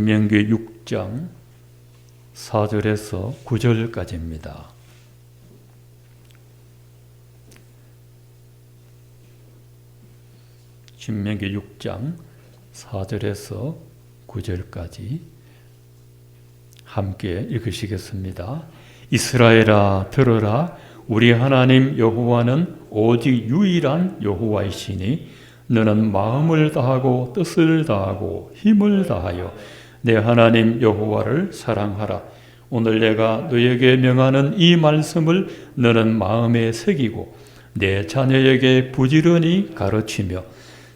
신명기 6장 4절에서 9절까지입니다. 신명기 6장 4절에서 9절까지 함께 읽으시겠습니다. 이스라엘아 들으라. 우리 하나님 여호와는 오직 유일한 여호와이시니 너는 마음을 다하고 뜻을 다하고 힘을 다하여 내 하나님 여호와를 사랑하라. 오늘 내가 너에게 명하는 이 말씀을 너는 마음에 새기고 내 자녀에게 부지런히 가르치며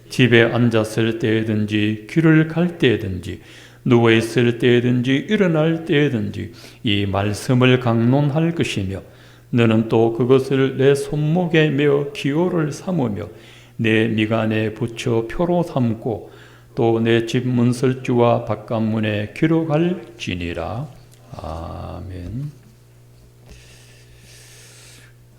집에 앉았을 때든지 길을 갈 때든지 누워있을 때든지 일어날 때든지 이 말씀을 강론할 것이며 너는 또 그것을 내 손목에 메어 기호를 삼으며 내 미간에 붙여 표로 삼고 또 내 집 문설주와 바깥문에 기록할지니라. 아멘.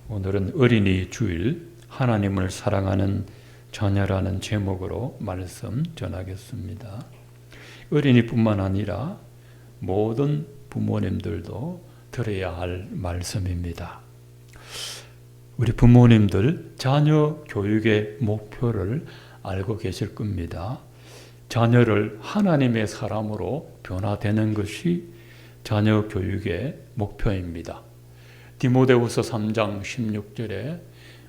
오늘은 어린이 주일 하나님을 사랑하는 자녀라는 제목으로 말씀 전하겠습니다. 어린이뿐만 아니라 모든 부모님들도 들어야 할 말씀입니다. 우리 부모님들 자녀 교육의 목표를 알고 계실 겁니다. 자녀를 하나님의 사람으로 변화되는 것이 자녀 교육의 목표입니다. 디모데후서 3장 16절에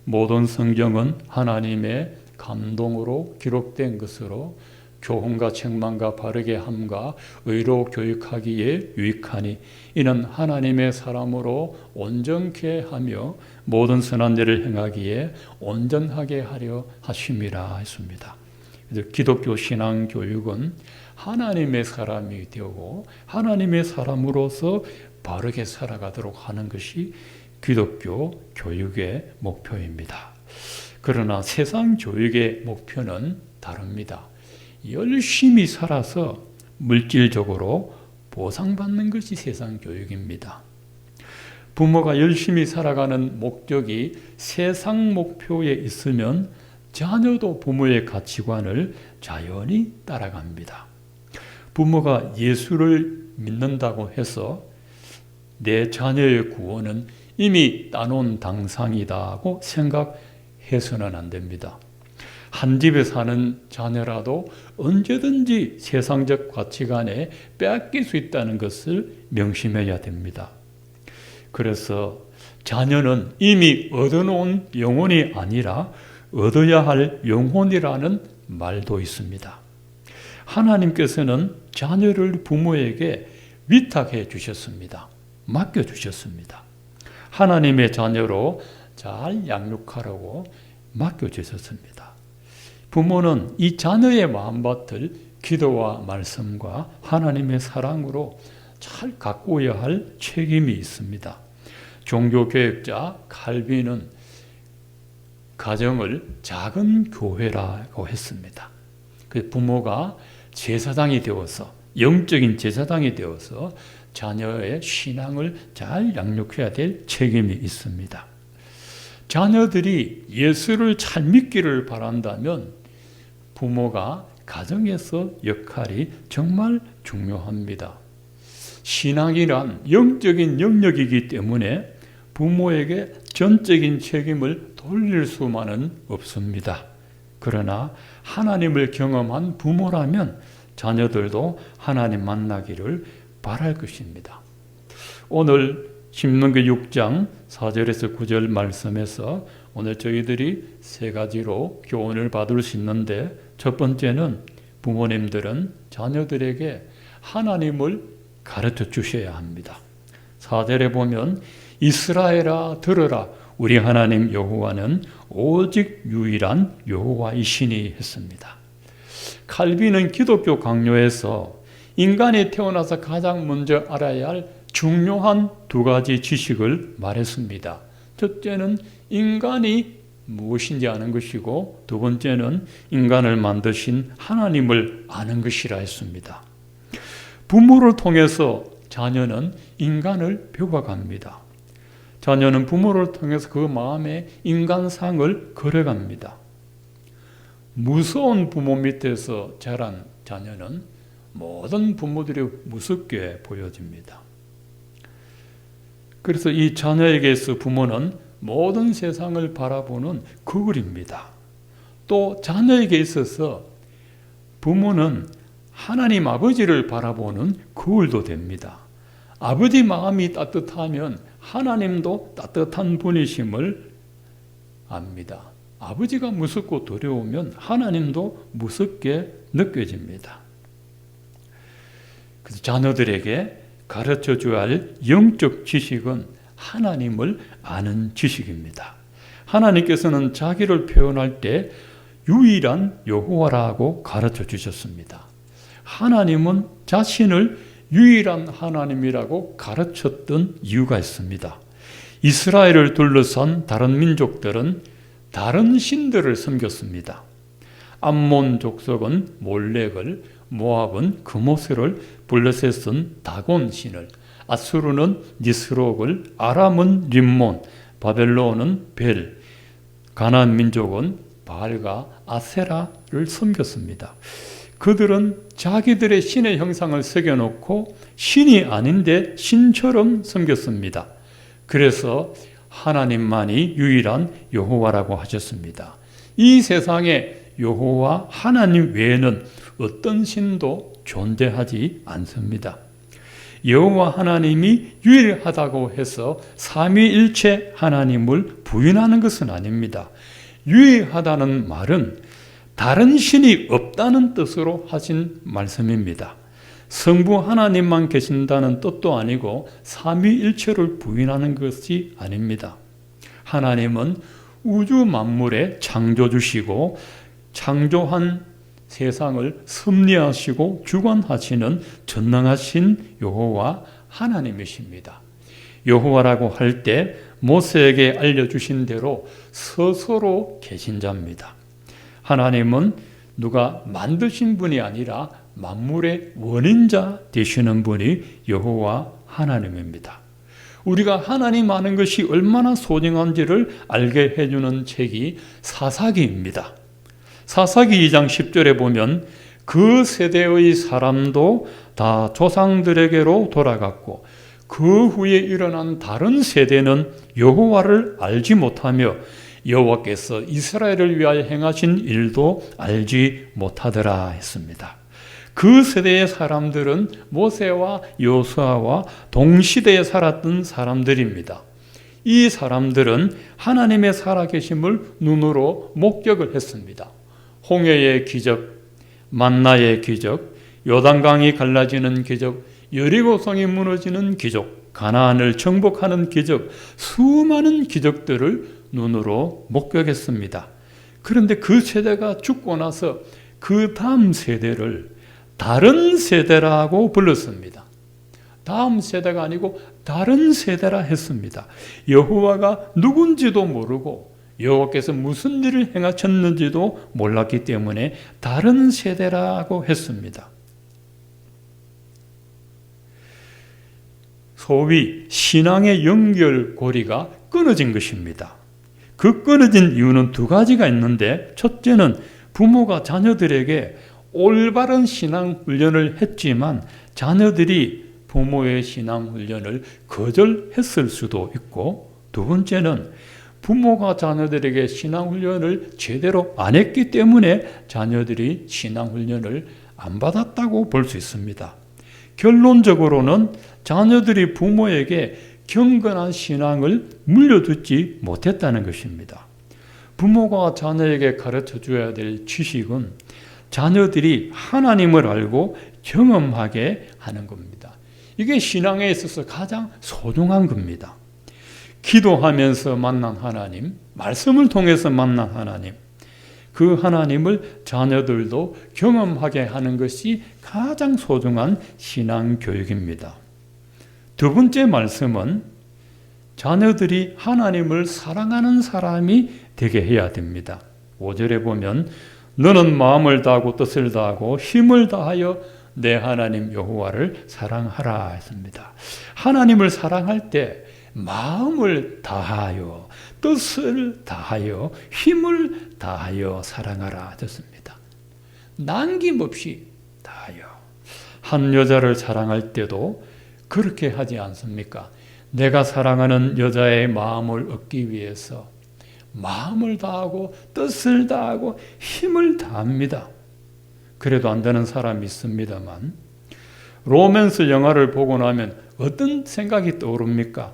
모든 성경은 하나님의 감동으로 기록된 것으로 교훈과 책망과 바르게 함과 의로 교육하기에 유익하니 이는 하나님의 사람으로 온전케 하며 모든 선한 일을 행하기에 온전하게 하려 하심이라 했습니다. 기독교 신앙 교육은 하나님의 사람이 되고 하나님의 사람으로서 바르게 살아가도록 하는 것이 기독교 교육의 목표입니다. 그러나 세상 교육의 목표는 다릅니다. 열심히 살아서 물질적으로 보상받는 것이 세상 교육입니다. 부모가 열심히 살아가는 목적이 세상 목표에 있으면 자녀도 부모의 가치관을 자연히 따라갑니다. 부모가 예수를 믿는다고 해서 내 자녀의 구원은 이미 따놓은 당상이다고 생각해서는 안 됩니다. 한 집에 사는 자녀라도 언제든지 세상적 가치관에 빼앗길 수 있다는 것을 명심해야 됩니다. 그래서 자녀는 이미 얻어놓은 영혼이 아니라 얻어야 할 영혼이라는 말도 있습니다. 하나님께서는 자녀를 부모에게 위탁해 주셨습니다. 맡겨 주셨습니다. 하나님의 자녀로 잘 양육하라고 맡겨 주셨습니다. 부모는 이 자녀의 마음밭을 기도와 말씀과 하나님의 사랑으로 잘 가꾸어야 할 책임이 있습니다. 종교개혁자 칼빈은 가정을 작은 교회라고 했습니다. 그 부모가 제사장이 되어서 영적인 제사장이 되어서 자녀의 신앙을 잘 양육해야 될 책임이 있습니다. 자녀들이 예수를 잘 믿기를 바란다면 부모가 가정에서 역할이 정말 중요합니다. 신앙이란 영적인 영역이기 때문에 부모에게 전적인 책임을 돌릴 수만은 없습니다. 그러나 하나님을 경험한 부모라면 자녀들도 하나님 만나기를 바랄 것입니다. 오늘 신명기 6장 4절에서 9절 말씀에서 오늘 저희들이 세 가지로 교훈을 받을 수 있는데 첫 번째는 부모님들은 자녀들에게 하나님을 가르쳐 주셔야 합니다. 4절에 보면 이스라엘아 들으라. 우리 하나님 여호와는 오직 유일한 여호와이시니 했습니다. 칼빈은 기독교 강요에서 인간이 태어나서 가장 먼저 알아야 할 중요한 두 가지 지식을 말했습니다. 첫째는 인간이 무엇인지 아는 것이고 두 번째는 인간을 만드신 하나님을 아는 것이라 했습니다. 부모를 통해서 자녀는 인간을 배워갑니다. 자녀는 부모를 통해서 그 마음에 인간상을 걸어갑니다. 무서운 부모 밑에서 자란 자녀는 모든 부모들이 무섭게 보여집니다. 그래서 이 자녀에게서 부모는 모든 세상을 바라보는 거울입니다. 또 자녀에게 있어서 부모는 하나님 아버지를 바라보는 거울도 됩니다. 아버지 마음이 따뜻하면 하나님도 따뜻한 분이심을 압니다. 아버지가 무섭고 두려우면 하나님도 무섭게 느껴집니다. 그래서 자녀들에게 가르쳐 줘야 할 영적 지식은 하나님을 아는 지식입니다. 하나님께서는 자기를 표현할 때 유일한 여호와라고 가르쳐 주셨습니다. 하나님은 자신을 유일한 하나님이라고 가르쳤던 이유가 있습니다. 이스라엘을 둘러싼 다른 민족들은 다른 신들을 섬겼습니다. 암몬 족속은 몰렉을, 모압은 그모스를, 블레셋은 다곤 신을, 아수르는 니스록을, 아람은 림몬, 바벨론은 벨, 가나안 민족은 바알과 아세라를 섬겼습니다. 그들은 자기들의 신의 형상을 새겨놓고 신이 아닌데 신처럼 섬겼습니다. 그래서 하나님만이 유일한 여호와라고 하셨습니다. 이 세상에 여호와 하나님 외에는 어떤 신도 존재하지 않습니다. 여호와 하나님이 유일하다고 해서 삼위일체 하나님을 부인하는 것은 아닙니다. 유일하다는 말은 다른 신이 없다는 뜻으로 하신 말씀입니다. 성부 하나님만 계신다는 뜻도 아니고 삼위일체를 부인하는 것이 아닙니다. 하나님은 우주 만물의 창조주시고 창조한 세상을 섭리하시고 주관하시는 전능하신 여호와 하나님이십니다. 여호와라고 할 때 모세에게 알려주신 대로 스스로 계신 자입니다. 하나님은 누가 만드신 분이 아니라 만물의 원인자 되시는 분이 여호와 하나님입니다. 우리가 하나님 아는 것이 얼마나 소중한지를 알게 해주는 책이 사사기입니다. 사사기 2장 10절에 보면 그 세대의 사람도 다 조상들에게로 돌아갔고 그 후에 일어난 다른 세대는 여호와를 알지 못하며 여호와께서 이스라엘을 위하여 행하신 일도 알지 못하더라 했습니다. 그 세대의 사람들은 모세와 여호수아와 동시대에 살았던 사람들입니다. 이 사람들은 하나님의 살아계심을 눈으로 목격을 했습니다. 홍해의 기적, 만나의 기적, 요단강이 갈라지는 기적, 여리고성이 무너지는 기적, 가나안을 정복하는 기적, 수많은 기적들을 눈으로 목격했습니다. 그런데 그 세대가 죽고 나서 그 다음 세대를 다른 세대라고 불렀습니다. 다음 세대가 아니고 다른 세대라 했습니다. 여호와가 누군지도 모르고 여호와께서 무슨 일을 행하셨는지도 몰랐기 때문에 다른 세대라고 했습니다. 소위 신앙의 연결고리가 끊어진 것입니다. 그 끊어진 이유는 두 가지가 있는데, 첫째는 부모가 자녀들에게 올바른 신앙 훈련을 했지만 자녀들이 부모의 신앙 훈련을 거절했을 수도 있고, 두 번째는 부모가 자녀들에게 신앙 훈련을 제대로 안 했기 때문에 자녀들이 신앙 훈련을 안 받았다고 볼 수 있습니다. 결론적으로는 자녀들이 부모에게 경건한 신앙을 물려주지 못했다는 것입니다. 부모가 자녀에게 가르쳐 줘야 될 지식은 자녀들이 하나님을 알고 경험하게 하는 겁니다. 이게 신앙에 있어서 가장 소중한 겁니다. 기도하면서 만난 하나님, 말씀을 통해서 만난 하나님, 그 하나님을 자녀들도 경험하게 하는 것이 가장 소중한 신앙 교육입니다. 두 번째 말씀은 자녀들이 하나님을 사랑하는 사람이 되게 해야 됩니다. 5절에 보면 너는 마음을 다하고 뜻을 다하고 힘을 다하여 내 하나님 여호와를 사랑하라 했습니다. 하나님을 사랑할 때 마음을 다하여 뜻을 다하여 힘을 다하여 사랑하라 하셨습니다. 남김없이 다하여. 한 여자를 사랑할 때도 그렇게 하지 않습니까? 내가 사랑하는 여자의 마음을 얻기 위해서 마음을 다하고 뜻을 다하고 힘을 다합니다. 그래도 안 되는 사람이 있습니다만, 로맨스 영화를 보고 나면 어떤 생각이 떠오릅니까?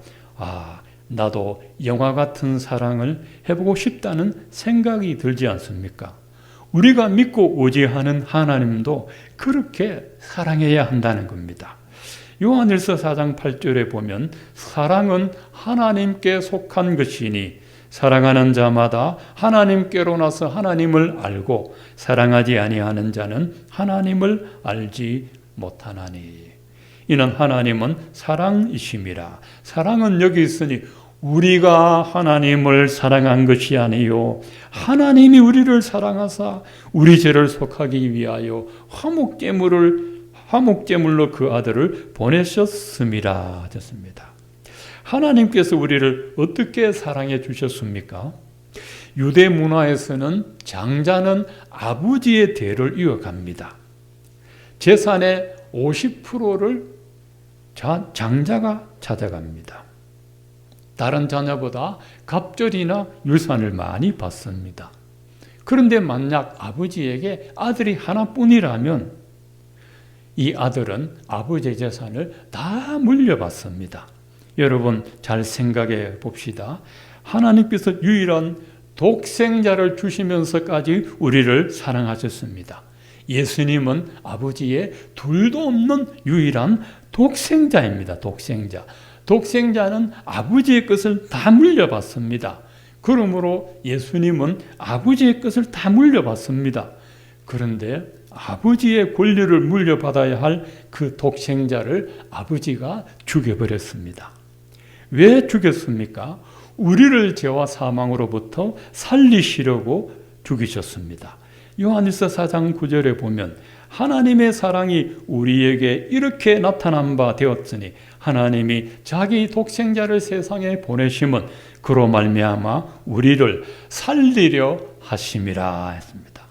나도 영화 같은 사랑을 해보고 싶다는 생각이 들지 않습니까? 우리가 믿고 의지하는 하나님도 그렇게 사랑해야 한다는 겁니다. 요한일서 4장 8절에 보면 사랑은 하나님께 속한 것이니 사랑하는 자마다 하나님께로 나서 하나님을 알고 사랑하지 아니하는 자는 하나님을 알지 못하나니. 이는 하나님은 사랑이심이라. 사랑은 여기 있으니 우리가 하나님을 사랑한 것이 아니요 하나님이 우리를 사랑하사 우리 죄를 속하기 위하여 화목제물로 그 아들을 보내셨음이라 하셨습니다. 하나님께서 우리를 어떻게 사랑해 주셨습니까? 유대 문화에서는 장자는 아버지의 대를 이어갑니다. 재산의 50%를 장자가 찾아갑니다. 다른 자녀보다 갑절이나 유산을 많이 받습니다. 그런데 만약 아버지에게 아들이 하나뿐이라면 이 아들은 아버지의 재산을 다 물려받습니다. 여러분 잘 생각해 봅시다. 하나님께서 유일한 독생자를 주시면서까지 우리를 사랑하셨습니다. 예수님은 아버지의 둘도 없는 유일한 독생자입니다. 독생자는 아버지의 것을 다 물려받습니다. 그러므로 예수님은 아버지의 것을 다 물려받습니다. 그런데 아버지의 권리를 물려받아야 할 그 독생자를 아버지가 죽여버렸습니다. 왜 죽였습니까? 우리를 죄와 사망으로부터 살리시려고 죽이셨습니다. 요한일서 4장 9절에 보면 하나님의 사랑이 우리에게 이렇게 나타난 바 되었으니 하나님이 자기 독생자를 세상에 보내심은 그로 말미암아 우리를 살리려 하심이라 했습니다.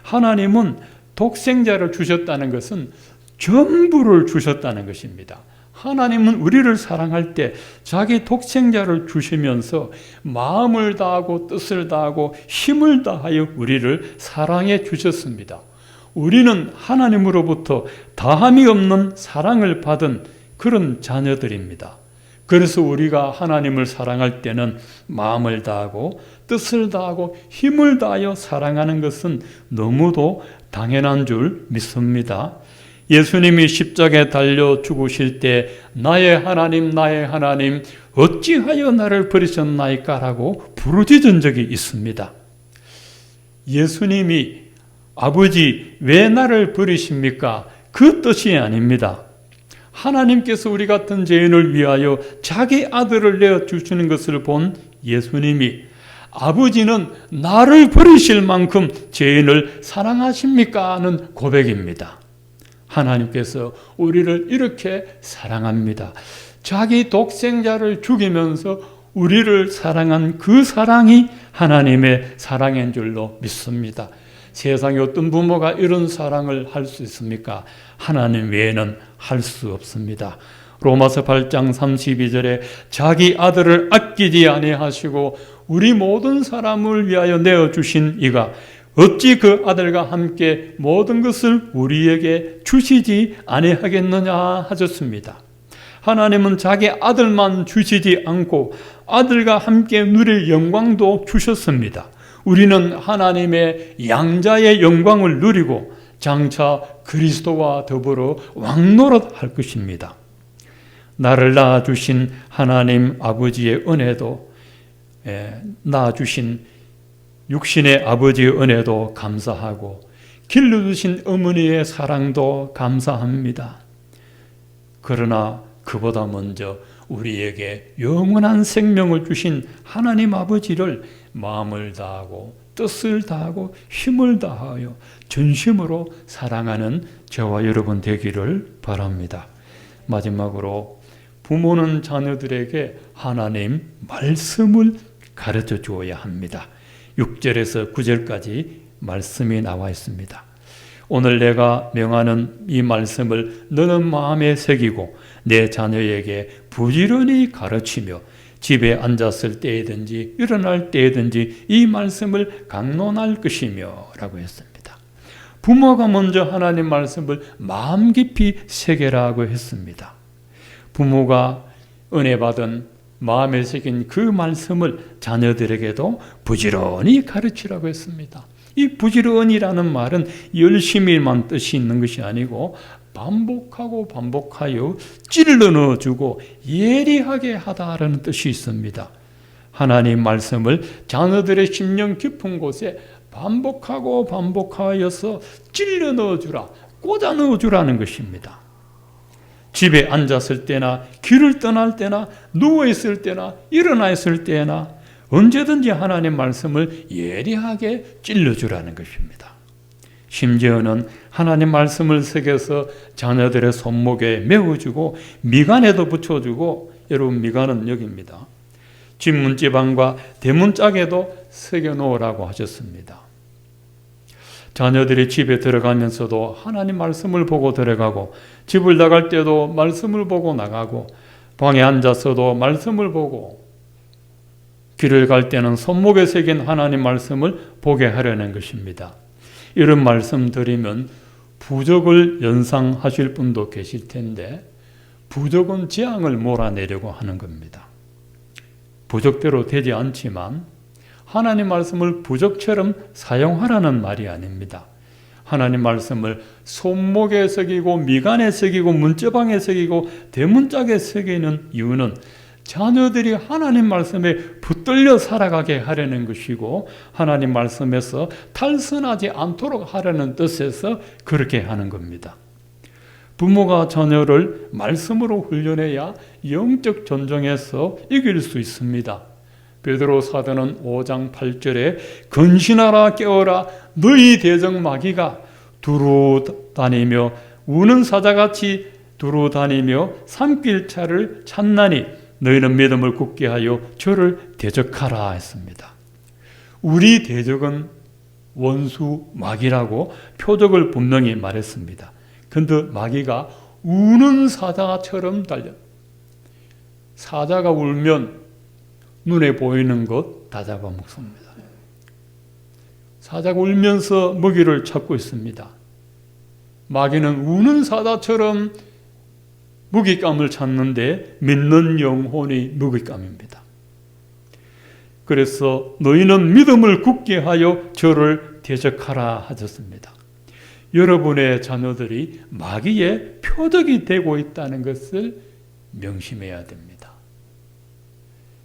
하나님은 독생자를 주셨다는 것은 전부를 주셨다는 것입니다. 하나님은 우리를 사랑할 때 자기 독생자를 주시면서 마음을 다하고 뜻을 다하고 힘을 다하여 우리를 사랑해 주셨습니다. 우리는 하나님으로부터 다함이 없는 사랑을 받은 그런 자녀들입니다. 그래서 우리가 하나님을 사랑할 때는 마음을 다하고 뜻을 다하고 힘을 다하여 사랑하는 것은 너무도 당연한 줄 믿습니다. 예수님이 십자가에 달려 죽으실 때 나의 하나님 어찌하여 나를 버리셨나이까 라고 부르짖은 적이 있습니다. 예수님이 아버지 왜 나를 버리십니까? 그 뜻이 아닙니다. 하나님께서 우리 같은 죄인을 위하여 자기 아들을 내어주시는 것을 본 예수님이 아버지는 나를 버리실 만큼 죄인을 사랑하십니까? 하는 고백입니다. 하나님께서 우리를 이렇게 사랑합니다. 자기 독생자를 죽이면서 우리를 사랑한 그 사랑이 하나님의 사랑인 줄로 믿습니다. 세상에 어떤 부모가 이런 사랑을 할 수 있습니까? 하나님 외에는 할 수 없습니다. 로마서 8장 32절에 자기 아들을 아끼지 아니하시고 우리 모든 사람을 위하여 내어주신 이가 어찌 그 아들과 함께 모든 것을 우리에게 주시지 아니하겠느냐 하셨습니다. 하나님은 자기 아들만 주시지 않고 아들과 함께 누릴 영광도 주셨습니다. 우리는 하나님의 양자의 영광을 누리고 장차 그리스도와 더불어 왕노릇할 것입니다. 나를 낳아주신 하나님 아버지의 은혜도 낳아주신 육신의 아버지의 은혜도 감사하고 길러주신 어머니의 사랑도 감사합니다. 그러나 그보다 먼저 우리에게 영원한 생명을 주신 하나님 아버지를 마음을 다하고 뜻을 다하고 힘을 다하여 전심으로 사랑하는 저와 여러분 되기를 바랍니다. 마지막으로 부모는 자녀들에게 하나님 말씀을 가르쳐 주어야 합니다. 6절에서 9절까지 말씀이 나와 있습니다. 오늘 내가 명하는 이 말씀을 너는 마음에 새기고 내 자녀에게 부지런히 가르치며 집에 앉았을 때이든지 일어날 때이든지 이 말씀을 강론할 것이며 라고 했습니다. 부모가 먼저 하나님 말씀을 마음 깊이 새기라고 했습니다. 부모가 은혜 받은 마음에 새긴 그 말씀을 자녀들에게도 부지런히 가르치라고 했습니다. 이 부지런히라는 말은 열심히만 뜻이 있는 것이 아니고 반복하고 반복하여 찔러 넣어주고 예리하게 하다라는 뜻이 있습니다. 하나님 말씀을 자녀들의 심령 깊은 곳에 반복하고 반복하여서 찔러 넣어주라, 꽂아 넣어주라는 것입니다. 집에 앉았을 때나 길을 떠날 때나 누워있을 때나 일어나 있을 때나 언제든지 하나님 말씀을 예리하게 찔러주라는 것입니다. 심지어는 하나님 말씀을 새겨서 자녀들의 손목에 메어주고 미간에도 붙여주고, 여러분 미간은 여기입니다. 집 문지방과 대문짝에도 새겨 놓으라고 하셨습니다. 자녀들이 집에 들어가면서도 하나님 말씀을 보고 들어가고, 집을 나갈 때도 말씀을 보고 나가고, 방에 앉아서도 말씀을 보고, 길을 갈 때는 손목에 새긴 하나님 말씀을 보게 하려는 것입니다. 이런 말씀 드리면 부족을 연상하실 분도 계실 텐데, 부족은 재앙을 몰아내려고 하는 겁니다. 부족대로 되지 않지만 하나님 말씀을 부족처럼 사용하라는 말이 아닙니다. 하나님 말씀을 손목에 새기고 미간에 새기고 문지방에 새기고 대문짝에 새기는 이유는 자녀들이 하나님 말씀에 붙들려 살아가게 하려는 것이고, 하나님 말씀에서 탈선하지 않도록 하려는 뜻에서 그렇게 하는 겁니다. 부모가 자녀를 말씀으로 훈련해야 영적 전쟁에서 이길 수 있습니다. 베드로 사도는 5장 8절에 근신하라 깨어라 너희 대적 마귀가 두루 다니며 우는 사자같이 두루 다니며 삼킬 차를 찾나니 너희는 믿음을 굳게 하여 저를 대적하라 했습니다. 우리 대적은 원수 마귀라고 표적을 분명히 말했습니다. 근데 마귀가 우는 사자처럼 달려, 사자가 울면 눈에 보이는 것 다 잡아먹습니다. 사자가 울면서 먹이를 찾고 있습니다. 마귀는 우는 사자처럼 먹잇감을 찾는데 믿는 영혼이 먹잇감입니다. 그래서 너희는 믿음을 굳게 하여 저를 대적하라 하셨습니다. 여러분의 자녀들이 마귀의 표적이 되고 있다는 것을 명심해야 됩니다.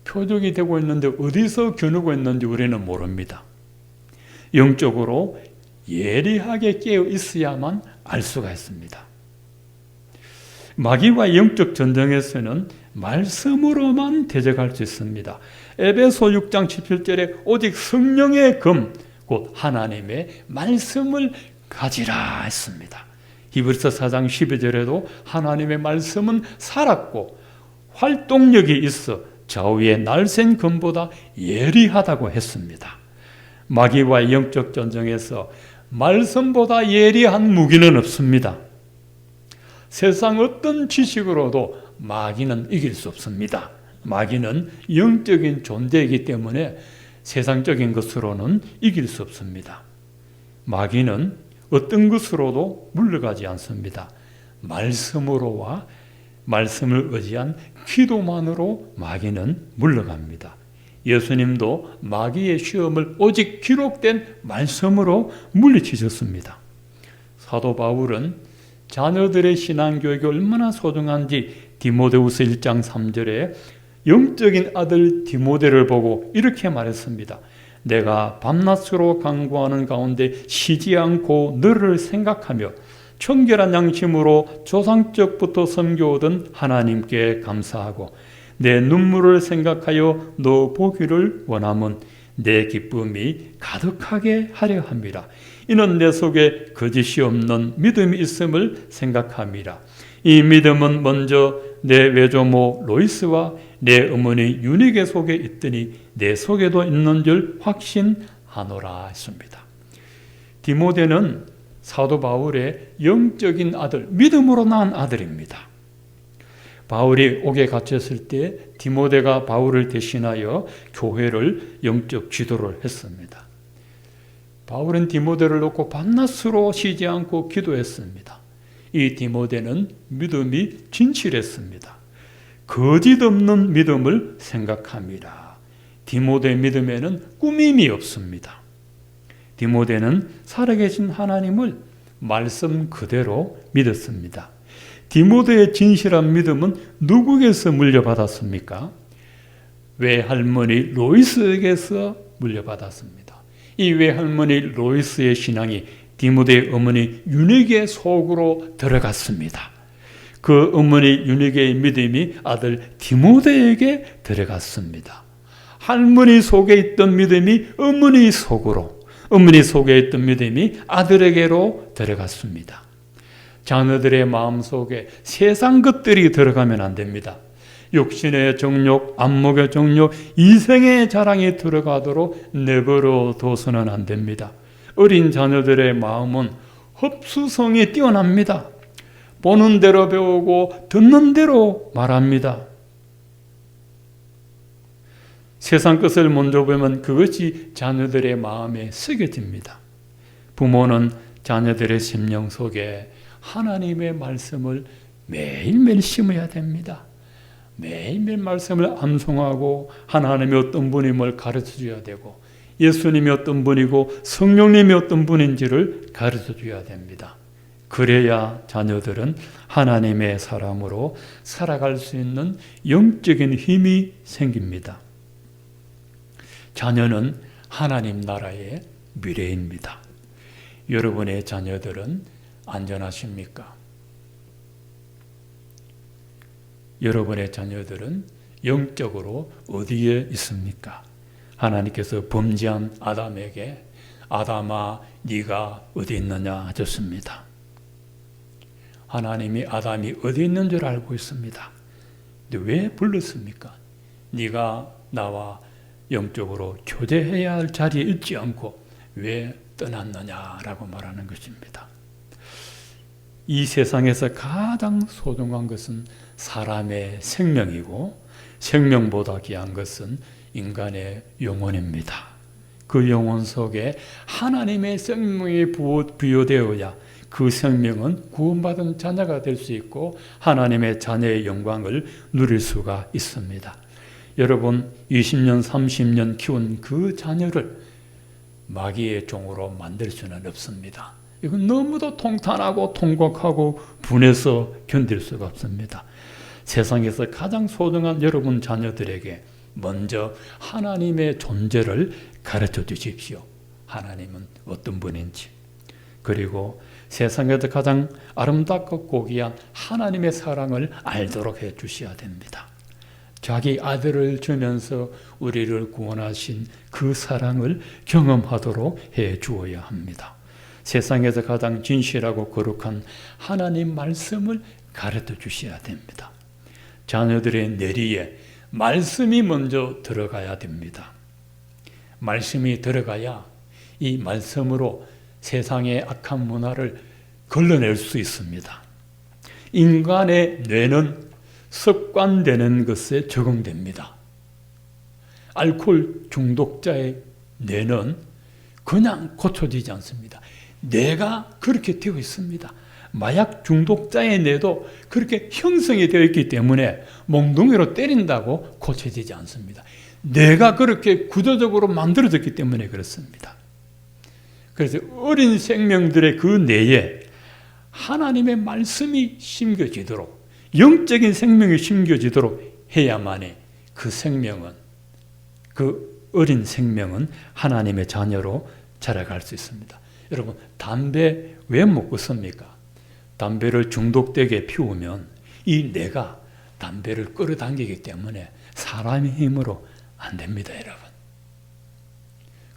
표적이 되고 있는데 어디서 겨누고 있는지 우리는 모릅니다. 영적으로 예리하게 깨어 있어야만 알 수가 있습니다. 마귀와 영적 전쟁에서는 말씀으로만 대적할 수 있습니다. 에베소 6장 17절에 오직 성령의 검, 곧 하나님의 말씀을 가지라 했습니다. 히브리서 4장 12절에도 하나님의 말씀은 살았고 활동력이 있어 좌우의 날쌘 검보다 예리하다고 했습니다. 마귀와 영적 전쟁에서 말씀보다 예리한 무기는 없습니다. 세상 어떤 지식으로도 마귀는 이길 수 없습니다. 마귀는 영적인 존재이기 때문에 세상적인 것으로는 이길 수 없습니다. 마귀는 어떤 것으로도 물러가지 않습니다. 말씀으로와 말씀을 의지한 기도만으로 마귀는 물러갑니다. 예수님도 마귀의 시험을 오직 기록된 말씀으로 물리치셨습니다. 사도 바울은 자녀들의 신앙교육이 얼마나 소중한지 디모데후서 1장 3절에 영적인 아들 디모데를 보고 이렇게 말했습니다. 내가 밤낮으로 간구하는 가운데 쉬지 않고 너를 생각하며 청결한 양심으로 조상적부터 섬겨오던 하나님께 감사하고 내 눈물을 생각하여 너 보기를 원하면 내 기쁨이 가득하게 하려 함이라. 이는 내 속에 거짓이 없는 믿음이 있음을 생각함이라. 이 믿음은 먼저 내 외조모 로이스와 내 어머니 유니게 속에 있더니 내 속에도 있는 줄 확신하노라 했습니다. 디모데는 사도 바울의 영적인 아들, 믿음으로 낳은 아들입니다. 바울이 옥에 갇혔을 때 디모데가 바울을 대신하여 교회를 영적 지도를 했습니다. 바울은 디모데를 놓고 밤낮으로 쉬지 않고 기도했습니다. 이 디모데는 믿음이 진실했습니다. 거짓 없는 믿음을 생각합니다. 디모데 믿음에는 꾸밈이 없습니다. 디모데는 살아계신 하나님을 말씀 그대로 믿었습니다. 디모데의 진실한 믿음은 누구에게서 물려받았습니까? 외할머니 로이스에게서 물려받았습니다. 이 외할머니 로이스의 신앙이 디모데의 어머니 유니게의 속으로 들어갔습니다. 그 어머니 유니게의 믿음이 아들 디모데에게 들어갔습니다. 할머니 속에 있던 믿음이 어머니 속으로, 어머니 속에 있던 믿음이 아들에게로 들어갔습니다. 자녀들의 마음속에 세상 것들이 들어가면 안 됩니다. 육신의 정욕, 안목의 정욕, 이생의 자랑이 들어가도록 내버려 둬서는 안 됩니다. 어린 자녀들의 마음은 흡수성이 뛰어납니다. 보는 대로 배우고 듣는 대로 말합니다. 세상 것을 먼저 보면 그것이 자녀들의 마음에 새겨집니다. 부모는 자녀들의 심령 속에 하나님의 말씀을 매일매일 심어야 됩니다. 매일매일 말씀을 암송하고 하나님이 어떤 분임을 가르쳐줘야 되고 예수님이 어떤 분이고 성령님이 어떤 분인지를 가르쳐줘야 됩니다. 그래야 자녀들은 하나님의 사람으로 살아갈 수 있는 영적인 힘이 생깁니다. 자녀는 하나님 나라의 미래입니다. 여러분의 자녀들은 안전하십니까? 여러분의 자녀들은 영적으로 어디에 있습니까? 하나님께서 범죄한 아담에게 아담아 네가 어디 있느냐 하셨습니다. 하나님이 아담이 어디 있는 줄 알고 있습니다. 근데 왜 불렀습니까? 네가 나와 영적으로 교제해야 할 자리에 있지 않고 왜 떠났느냐라고 말하는 것입니다. 이 세상에서 가장 소중한 것은 사람의 생명이고 생명보다 귀한 것은 인간의 영혼입니다. 그 영혼 속에 하나님의 생명이 부여되어야 그 생명은 구원받은 자녀가 될 수 있고 하나님의 자녀의 영광을 누릴 수가 있습니다. 여러분 20년 30년 키운 그 자녀를 마귀의 종으로 만들 수는 없습니다. 이건 너무도 통탄하고 통곡하고 분해서 견딜 수가 없습니다. 세상에서 가장 소중한 여러분 자녀들에게 먼저 하나님의 존재를 가르쳐 주십시오. 하나님은 어떤 분인지. 그리고 세상에서 가장 아름답고 고귀한 하나님의 사랑을 알도록 해 주셔야 됩니다. 자기 아들을 주면서 우리를 구원하신 그 사랑을 경험하도록 해 주어야 합니다. 세상에서 가장 진실하고 거룩한 하나님 말씀을 가르쳐 주셔야 됩니다. 자녀들의 내리에 말씀이 먼저 들어가야 됩니다. 말씀이 들어가야 이 말씀으로 세상의 악한 문화를 걸러낼 수 있습니다. 인간의 뇌는 습관되는 것에 적응됩니다. 알코올 중독자의 뇌는 그냥 고쳐지지 않습니다. 뇌가 그렇게 되어 있습니다. 마약 중독자의 뇌도 그렇게 형성이 되어 있기 때문에 몽둥이로 때린다고 고쳐지지 않습니다. 뇌가 그렇게 구조적으로 만들어졌기 때문에 그렇습니다. 그래서 어린 생명들의 그 뇌에 하나님의 말씀이 심겨지도록 영적인 생명이 심겨지도록 해야만이 그 생명은 그 어린 생명은 하나님의 자녀로 자라갈 수 있습니다. 여러분 담배 왜 못 끊습니까? 담배를 중독되게 피우면 이 뇌가 담배를 끌어당기기 때문에 사람의 힘으로 안 됩니다, 여러분.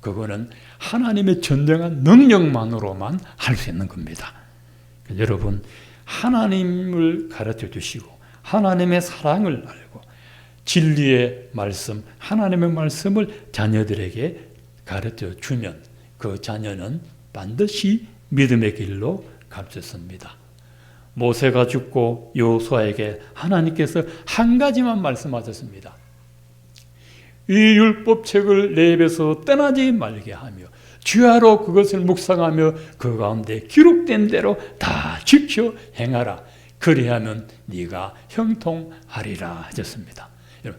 그거는 하나님의 전정한 능력만으로만 할 수 있는 겁니다. 여러분 하나님을 가르쳐 주시고 하나님의 사랑을 알고 진리의 말씀, 하나님의 말씀을 자녀들에게 가르쳐 주면 그 자녀는 반드시 믿음의 길로 가르쳤습니다. 모세가 죽고 여호수아에게 하나님께서 한 가지만 말씀하셨습니다. 이 율법책을 내 입에서 떠나지 말게 하며 주야로 그것을 묵상하며 그 가운데 기록된 대로 다 지켜 행하라. 그리하면 네가 형통하리라 하셨습니다.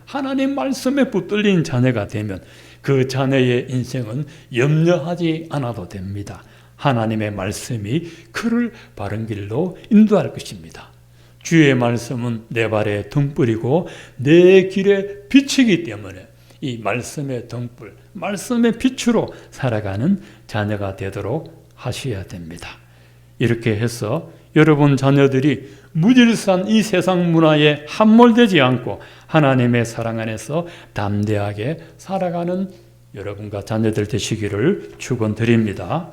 하나님 말씀에 붙들린 자녀가 되면 그 자녀의 인생은 염려하지 않아도 됩니다. 하나님의 말씀이 그를 바른 길로 인도할 것입니다. 주의 말씀은 내 발의 등불이고 내 길의 빛이기 때문에 이 말씀의 등불, 말씀의 빛으로 살아가는 자녀가 되도록 하셔야 됩니다. 이렇게 해서 여러분 자녀들이 무질서한 이 세상 문화에 함몰되지 않고 하나님의 사랑 안에서 담대하게 살아가는 여러분과 자녀들 되시기를 축원드립니다.